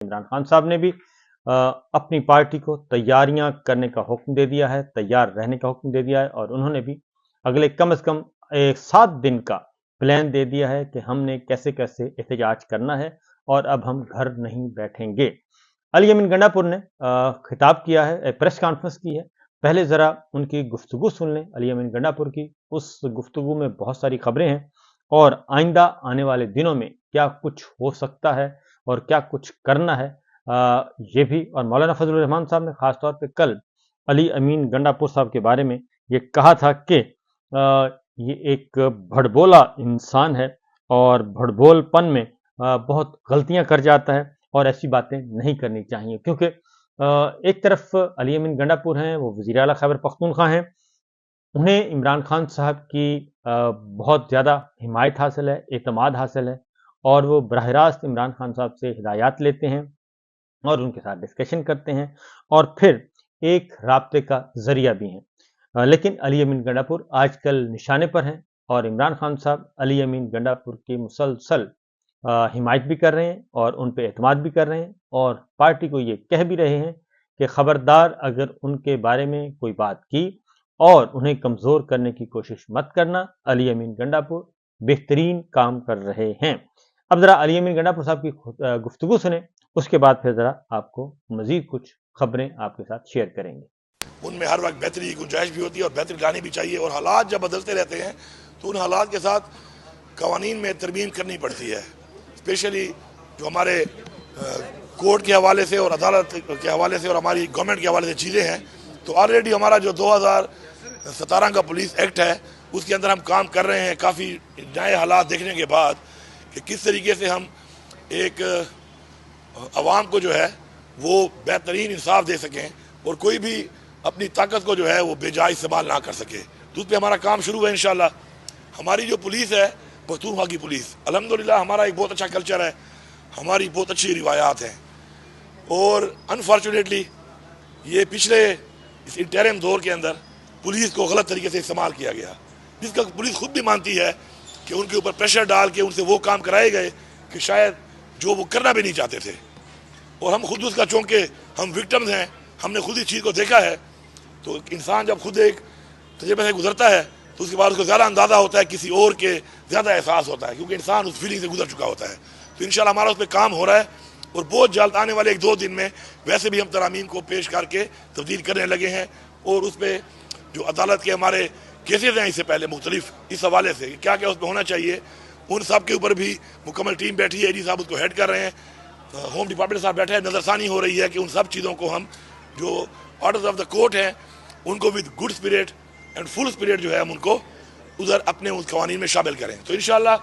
इमरान खान साहब ने भी अपनी पार्टी को तैयारियां करने का हुक्म दे दिया है, तैयार रहने का हुक्म दे दिया है और उन्होंने भी अगले कम से कम 7 दिन का प्लान दे दिया है कि हमने कैसे कैसे एहतजाज करना है और अब हम घर नहीं बैठेंगे। अली अमीन गंडापुर ने खिताब किया है, प्रेस कॉन्फ्रेंस की है। पहले जरा उनकी गुफ्तगू सुन लें अली अमीन गंडापुर की। उस गुफ्तगू में बहुत सारी खबरें हैं और आइंदा आने वाले दिनों में क्या कुछ हो सकता है और क्या कुछ करना है, ये भी। और मौलाना फजलुर रहमान साहब ने खासतौर पे कल अली अमीन गंडापुर साहब के बारे में ये कहा था कि ये एक भड़बोला इंसान है और भड़बोलपन में बहुत गलतियां कर जाता है और ऐसी बातें नहीं करनी चाहिए, क्योंकि एक तरफ अली अमीन गंडापुर हैं, वो वज़ीर आला खैबर पख्तूनख्वा हैं, उन्हें इमरान खान साहब की बहुत ज़्यादा हिमायत हासिल है, एतमाद हासिल है और वो बराह रास्त इमरान खान साहब से हिदायत लेते हैं और उनके साथ डिस्कशन करते हैं और फिर एक राब्ते का ज़रिया भी हैं। लेकिन अली अमीन गंडापुर आजकल निशाने पर हैं और इमरान खान साहब अली अमीन गंडापुर की मुसलसल हिमायत भी कर रहे हैं और उन पे एतमाद भी कर रहे हैं और पार्टी को ये कह भी रहे हैं कि खबरदार अगर उनके बारे में कोई बात की और उन्हें कमज़ोर करने की कोशिश मत करना, अली अमीन गंडापुर बेहतरीन काम कर रहे हैं। अब ज़रा अली अमीन गंडापुर साहब की गुफ्तगू सुने, उसके बाद फिर ज़रा आपको मज़ीद कुछ खबरें आपके साथ शेयर करेंगे। उनमें हर वक्त बेहतरी की गुंजाइश भी होती है और बेहतरी लानी भी चाहिए और हालात जब बदलते रहते हैं तो उन हालात के साथ कवानीन में तरमीम करनी पड़ती है। स्पेशली जो हमारे कोर्ट के हवाले से और अदालत के हवाले से और हमारी गवर्नमेंट के हवाले से चीज़ें हैं, तो ऑलरेडी हमारा जो 2017 का पुलिस एक्ट है उसके अंदर हम काम कर रहे हैं, काफ़ी नए हालात देखने के बाद कि किस तरीके से हम एक आवाम को जो है वो बेहतरीन इंसाफ दे सकें और कोई भी अपनी ताकत को जो है वो बेजाय इस्तेमाल ना कर सके। तो उस पर हमारा काम शुरू है इंशाल्लाह। हमारी जो पुलिस है पख्तूनख्वा की पुलिस, अल्हम्दुलिल्लाह हमारा एक बहुत अच्छा कल्चर है, हमारी बहुत अच्छी रिवायात हैं और अनफॉर्चुनेटली ये पिछले इस इंटरिम दौर के अंदर पुलिस को गलत तरीके से इस्तेमाल किया गया, जिसका पुलिस खुद भी मानती है कि उनके ऊपर प्रेशर डाल के उनसे वो काम कराए गए कि शायद जो वो करना भी नहीं चाहते थे और हम खुद उसका चूँकि हम विक्टिम्स हैं, हमने खुद इस चीज़ को देखा है। तो इंसान जब खुद एक तजुर्बे से गुजरता है तो उसके बाद उसको ज़्यादा अंदाज़ा होता है, किसी और के ज़्यादा एहसास होता है, क्योंकि इंसान उस फीलिंग से गुजर चुका होता है। तो इंशाल्लाह हमारा उस पर काम हो रहा है और बहुत जल्द आने वाले 1-2 दिन में वैसे भी हम तरामीम को पेश करके तब्दील करने लगे हैं और उस पर जो अदालत के हमारे केसेज हैं इससे पहले मुख्तलिफ इस हवाले से क्या क्या उसमें होना चाहिए, उन सब के ऊपर भी मुकम्मल टीम बैठी है, जी साहब उसको हेड कर रहे हैं, होम डिपार्टमेंट साहब बैठे हैं। नज़रसानी हो रही है कि उन सब चीज़ों को हम जो ऑर्डर्स ऑफ द कोर्ट हैं उनको with good spirit and full spirit जो है हम उनको उधर अपने उस कवानीन में शामिल करें। तो इंशाल्लाह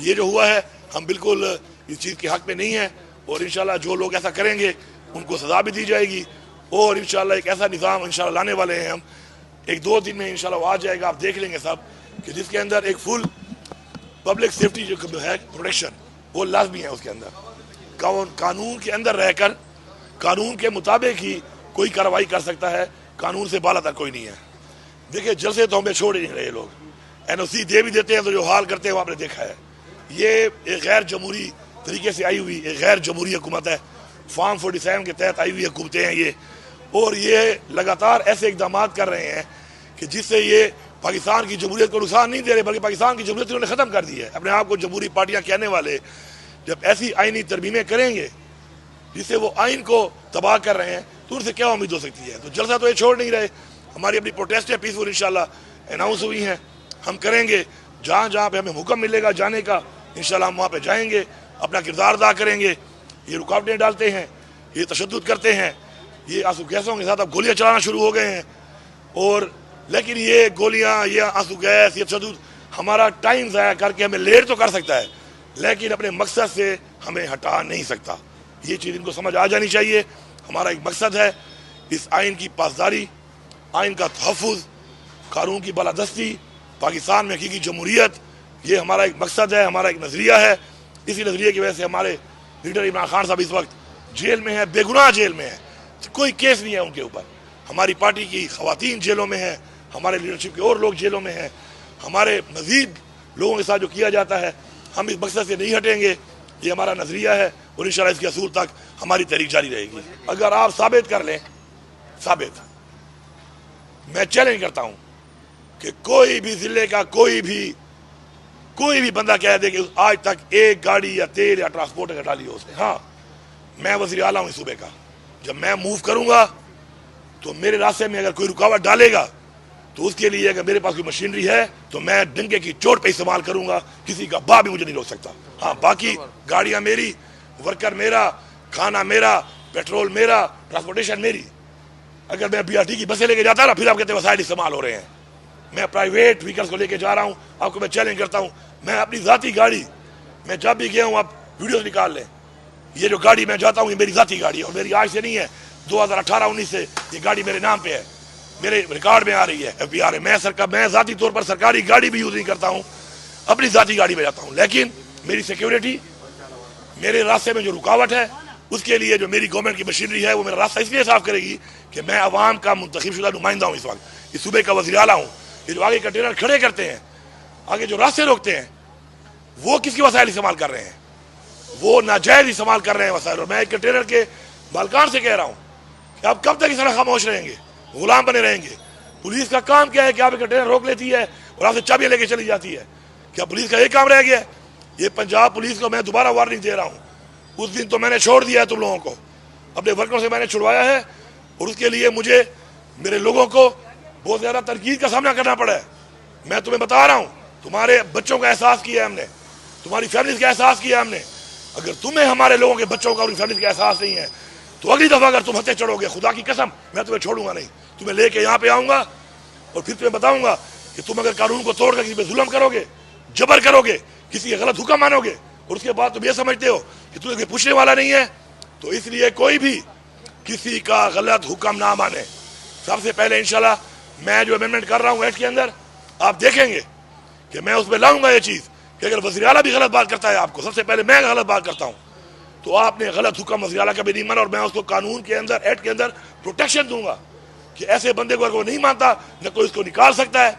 ये जो हुआ है हम बिल्कुल इस चीज़ के हक़ में नहीं है और इंशाल्लाह जो लोग ऐसा करेंगे उनको सज़ा भी दी जाएगी और इंशाल्लाह एक ऐसा निज़ाम इंशाल्लाह लाने वाले हैं हम, 1-2 दिन में इंशाल्लाह वो आ जाएगा, आप देख लेंगे सब, कि जिसके अंदर एक फुल पब्लिक सेफ्टी जो है प्रोटेक्शन वो लाजमी है। उसके अंदर कानून के अंदर रहकर कानून के मुताबिक ही कोई कार्रवाई कर सकता है, कानून से बाला तक कोई नहीं है। देखिए जलसे तो हमें छोड़ ही नहीं रहे लोग, NOC दे भी देते हैं तो जो हाल करते हैं वो आपने देखा है। ये एक गैर जमहूरी तरीके से आई हुई एक गैर जमहूरी हुकूमत है, फार्म 47 के तहत आई हुई हुकूमतें हैं ये, और ये लगातार ऐसे इकदाम कर रहे हैं कि जिससे ये पाकिस्तान की जमहूरियत को नुकसान नहीं दे रहे बल्कि पाकिस्तान की जमहूरियत उन्होंने ख़त्म कर दी है। अपने आप को जमहूरी पार्टियाँ कहने वाले जब ऐसी आइनी तरमीमें करेंगे जिससे वो आइन को तबाह कर रहे हैं तो उनसे क्या उम्मीद हो सकती है। तो जलसा तो ये छोड़ नहीं रहे, हमारी अपनी प्रोटेस्ट है पीसफुल इंशाल्लाह अनाउंस हुई हैं, हम करेंगे, जहाँ जहाँ पे हमें हुक्म मिलेगा जाने का इंशाल्लाह हम वहाँ पे जाएंगे, अपना किरदार अदा करेंगे। ये रुकावटें डालते हैं, ये तशद्दुद करते हैं, ये आंसू गैसों के साथ अब गोलियाँ चलाना शुरू हो गए हैं और लेकिन ये गोलियाँ, ये आंसू गैस, ये तशद्दुद हमारा टाइम ज़ाया करके हमें लेट तो कर सकता है लेकिन अपने मकसद से हमें हटा नहीं सकता। ये चीज़ इनको समझ आ जानी चाहिए। हमारा एक मकसद है इस आइन की पासदारी, आइन का तहफ़्फ़ुज़, कानून की बालादस्ती, पाकिस्तान में हकीकी जमहूरियत, ये हमारा एक मकसद है, हमारा एक नज़रिया है। इसी नज़रिए की वजह से हमारे लीडर इमरान खान साहब इस वक्त जेल में है, बेगुनाह जेल में है, कोई केस नहीं है उनके ऊपर। हमारी पार्टी की ख़वातीन जेलों में है, हमारे लीडरशिप के और लोग जेलों में हैं, हमारे मज़ीद लोगों के साथ जो किया जाता है हम इस मकसद से नहीं हटेंगे। ये हमारा नज़रिया है और इंशाल्लाह इसके असूल तक हमारी तहरीक जारी रहेगी। अगर आप साबित कर लें, मैं चैलेंज करता हूं कि कोई भी जिले का कोई भी बंदा कह दे कि आज तक एक गाड़ी या तेल या ट्रांसपोर्ट हटा लिया उसने। हाँ, मैं वज़ीर आला हूं इस सूबे का। जब मैं मूव करूंगा तो मेरे रास्ते में अगर कोई रुकावट डालेगा तो उसके लिए अगर मेरे पास कोई मशीनरी है तो मैं डंके की चोट पे इस्तेमाल करूंगा, किसी का बाप भी मुझे नहीं रोक सकता। हाँ, बाकी गाड़ियां मेरी, वर्कर मेरा, खाना मेरा, पेट्रोल मेरा, ट्रांसपोर्टेशन मेरी। अगर मैं BRT की बसें लेके जाता ना, फिर आप कहते वसाइल इस्तेमाल हो रहे हैं। मैं प्राइवेट व्हीकल्स को लेके जा रहा हूँ। आपको मैं चैलेंज करता हूँ, मैं अपनी जाती गाड़ी, मैं जब भी गया हूँ, आप वीडियोस निकाल लें, ये जो गाड़ी मैं जाता हूँ ये मेरी जाती गाड़ी है और मेरी आज से नहीं है, 2018-19 से ये गाड़ी मेरे नाम पे है, मेरे रिकॉर्ड में आ रही है, FBR है। मैं जाती तौर पर सरकारी गाड़ी भी यूज नहीं करता हूँ, अपनी जाती गाड़ी में जाता हूँ। लेकिन मेरी सिक्योरिटी, मेरे रास्ते में जो रुकावट है, उसके लिए जो मेरी गवर्नमेंट की मशीनरी है वो मेरा रास्ता इसलिए साफ करेगी कि मैं अवाम का मुंतखब शुदा नुमाइंदा हूँ। इस वक्त इस सूबे का वज़ीर आला हूँ। ये जो आगे कंटेनर खड़े करते हैं, आगे जो रास्ते रोकते हैं, वो किसके वसाइल इस्तेमाल कर रहे हैं? वो नाजायज इस्तेमाल कर रहे हैं वसाइल। और मैं एक कंटेनर के मालकान से कह रहा हूँ कि आप कब तक इस तरह खामोश रहेंगे, गुलाम बने रहेंगे? पुलिस का काम क्या है कि आप एक कंटेनर रोक लेती है और आपसे चाबियां लेके चली जाती है। क्या पुलिस का एक काम रह गया? ये पंजाब पुलिस को मैं दोबारा वार्निंग दे रहा हूँ। उस दिन तो मैंने छोड़ दिया है तुम लोगों को, अपने वर्करों से मैंने छुड़वाया है और उसके लिए मुझे, मेरे लोगों को बहुत ज्यादा तनकीद का सामना करना पड़ा है। मैं तुम्हें बता रहा हूँ, तुम्हारे बच्चों का एहसास किया हमने, तुम्हारी फैमिलीज का एहसास किया हमने। अगर तुम्हें हमारे लोगों के बच्चों का और फैमिलीज का एहसास नहीं है तो अगली दफा अगर तुम हंसे चढ़ोगे, खुदा की कसम मैं तुम्हें छोड़ूंगा नहीं। तुम्हें लेके यहाँ पे आऊंगा और फिर तुम्हें बताऊंगा कि तुम अगर कानून को तोड़कर किसी पे जुल्म करोगे, जबर करोगे, किसी का गलत हुक्म मानोगे और उसके बाद तुम ये समझते हो कि तुम्हें पूछने वाला नहीं है, तो इसलिए कोई भी किसी का गलत हुक्म ना माने। सबसे पहले इंशाल्लाह मैं जो अमेंडमेंट कर रहा हूँ एक्ट के अंदर, आप देखेंगे कि मैं उसमें लाऊंगा ये चीज कि अगर वज़ीर आला भी गलत बात करता है, आपको सबसे पहले मैं गलत बात करता हूँ तो आपने गलत हुक्म वज़ीर आला का भी नहीं माना और मैं उसको कानून के अंदर, एक्ट के अंदर प्रोटेक्शन दूंगा कि ऐसे बंदे को अगर वो नहीं मानता, न कोई उसको निकाल सकता है,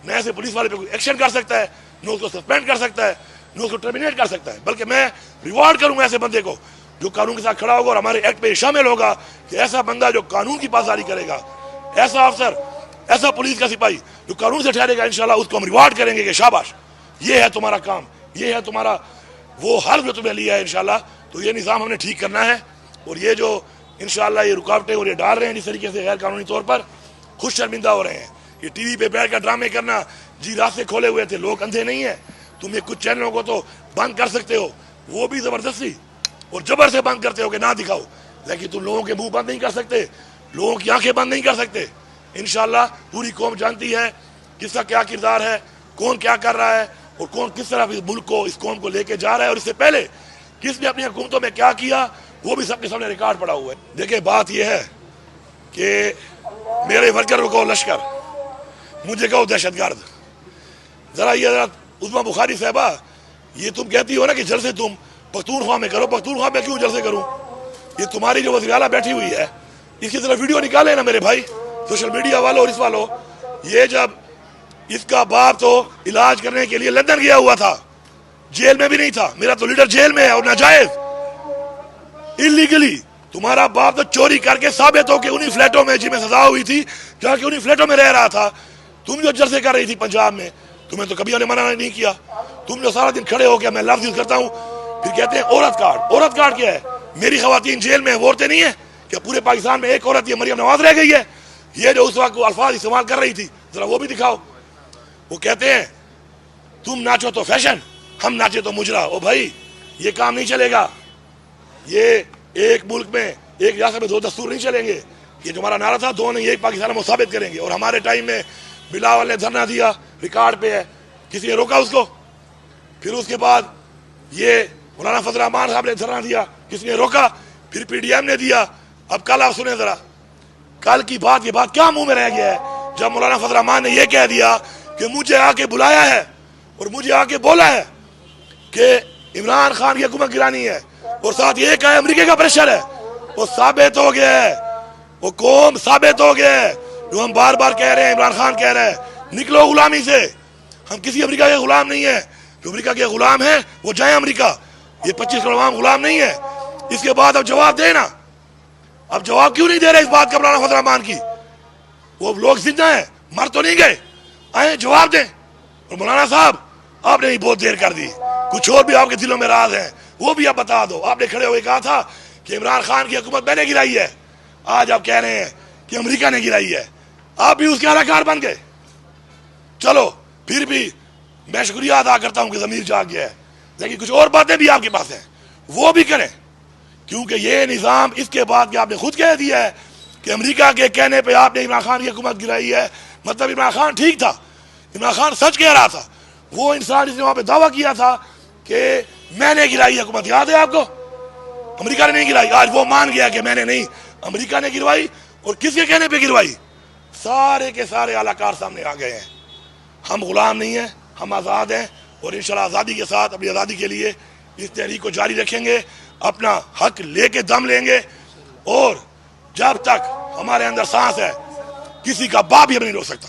न ऐसे पुलिस वाले पे कोई एक्शन कर सकता है, न उसको सस्पेंड कर सकता है, न उसको टर्मिनेट कर सकता है, बल्कि मैं रिवॉर्ड करूंगा ऐसे बंदे को जो कानून के साथ खड़ा होगा और हमारे एक्ट में शामिल होगा कि ऐसा बंदा जो कानून की पासदारी करेगा, ऐसा अफसर, ऐसा पुलिस का सिपाही जो कानून से ठहरेगा, इंशाल्लाह उसको हम रिवॉर्ड करेंगे कि शाबाश, ये है तुम्हारा काम, ये है तुम्हारा वो हर्फ जो तुम्हें लिया है इंशाल्लाह। तो ये निज़ाम हमने ठीक करना है और ये जो इंशाल्लाह ये रुकावटें और ये डाल रहे हैं जिस तरीके से गैर कानूनी तौर पर, खुद शर्मिंदा हो रहे हैं। ये टीवी पे बैठ कर ड्रामे करना, जी रास्ते खोले हुए थे, लोग अंधे नहीं है, तुम ये कुछ चैनलों को तो बंद कर सकते हो, वो भी जबरदस्ती और जबर से बंद करते हो कि ना दिखाओ, लेकिन तुम लोगों के मुंह बंद नहीं कर सकते, लोगों की आंखें बंद नहीं कर सकते। इंशाल्लाह पूरी कौम जानती है किसका क्या किरदार है, कौन क्या कर रहा है और कौन किस तरह इस मुल्क को, इस कौम को लेके जा रहा है और इससे पहले किसने अपनी हुकूमतों में क्या किया, वो भी सबके सामने रिकॉर्ड पड़ा हुआ है। देखिए बात यह है कि मेरे वर्कर को कहो लश्कर, मुझे कहो दहशतगर्द। जरा उस्मा बुखारी साहबा, ये तुम कहती हो ना कि जलसे तुम पख्तूनख्वा में करो, पख्तूनख्वा में क्यों जलसे करूं? ये तुम्हारी जो वज़ीर आला बैठी हुई है, इसकी तरफ वीडियो निकाले ना मेरे भाई, सोशल मीडिया वालों और इस वालों। ये जब इसका बाप तो इलाज करने के लिए लंदन गया हुआ था, जेल में भी नहीं था, मेरा तो लीडर जेल में है और नाजायज इलीगली। तुम्हारा बाप तो चोरी करके साबित हो के उन्हीं फ्लैटों में जिनमें सजा हुई थी, जहाँ के उन्हीं फ्लैटों में रह रहा था। तुम जो जलसे कर रही थी पंजाब में, तुम्हें तो कभी उन्हें मना नहीं किया। तुम जो सारा दिन खड़े हो गया, मैं लफ्ज यूज करता हूँ, फिर कहते हैं औरत कार्ड। औरत कार्ड क्या है? मेरी खवातीन जेल में वो औरतें नहीं है क्या? पूरे पाकिस्तान में एक औरत, ये मरियम नवाज रह गई है। ये जो उस वक्त अल्फाज इस्तेमाल कर रही थी, जरा वो भी दिखाओ। वो कहते हैं तुम नाचो तो फैशन, हम नाचे तो मुजरा। ओ भाई, ये काम नहीं चलेगा। ये एक मुल्क में, एक रियासत में दो दस्तूर नहीं चलेंगे। ये जो हमारा नारा था, दो नहीं एक पाकिस्तान में साबित करेंगे। और हमारे टाइम में बिलावल ने धरना दिया, रिकॉर्ड पे है, किसी ने रोका उसको। फिर उसके बाद ये मौलाना फजल रहमान साहब ने धरना दिया, किसी ने रोका। फिर PDM ने दिया। अब कल आप सुने जरा, कल की बात, ये बात क्या मुंह में रह गया है जब मौलाना फजल रहमान ने यह कह दिया कि मुझे आके बुलाया है और मुझे आके बोला है कि इमरान खान की हुकूमत गिरानी है और साथ ये कहा अमेरिका का प्रेशर है। वो साबित हो गया है, वो कौम साबित हो गया है जो हम बार बार कह रहे हैं। इमरान खान कह रहे हैं निकलो गुलामी से, हम किसी अमेरिका के गुलाम नहीं है। जो अमेरिका के गुलाम है वो जाए अमेरिका। ये 25 करोड़ गुलाम नहीं है। इसके बाद अब जवाब दे ना। अब जवाब क्यों नहीं दे रहे इस बात का मौलाना फजल रहमान की? वो लोग जिंदा हैं, मर तो नहीं गए, आए जवाब दें। और मौलाना साहब आपने ही बहुत देर कर दी, कुछ और भी आपके दिलों में राज हैं वो भी आप बता दो। आपने खड़े हुए कहा था कि इमरान खान की हुकूमत मैंने गिराई है, आज आप कह रहे हैं कि अमेरिका ने गिराई है, आप भी उसके अदाकार बन गए। चलो फिर भी मैं शुक्रिया अदा करता हूं कि ज़मीर जाग गया है, लेकिन कुछ और बातें भी आपके पास हैं वो भी करें, क्योंकि ये निज़ाम इसके बाद कि आपने खुद कह दिया है कि अमेरिका के कहने पे आपने इमरान खान की हुकूमत गिराई है, मतलब इमरान खान ठीक था, इमरान खान सच कह रहा था। वो इंसान जिसने वहां पे दावा किया था कि मैंने गिराई हुकूमत, याद है आपको? अमेरिका ने नहीं गिराई, आज वो मान गया कि मैंने नहीं, अमेरिका ने गिरवाई। और किसके कहने पे गिरवाई? सारे के सारे आलाकार सामने आ गए हैं। हम गुलाम नहीं हैं, हम आज़ाद हैं और इंशाल्लाह आज़ादी के साथ अपनी आज़ादी के लिए इस तहरीक को जारी रखेंगे, अपना हक लेके दम लेंगे। और जब तक हमारे अंदर सांस है किसी का बाप भी हमें नहीं रोक सकता।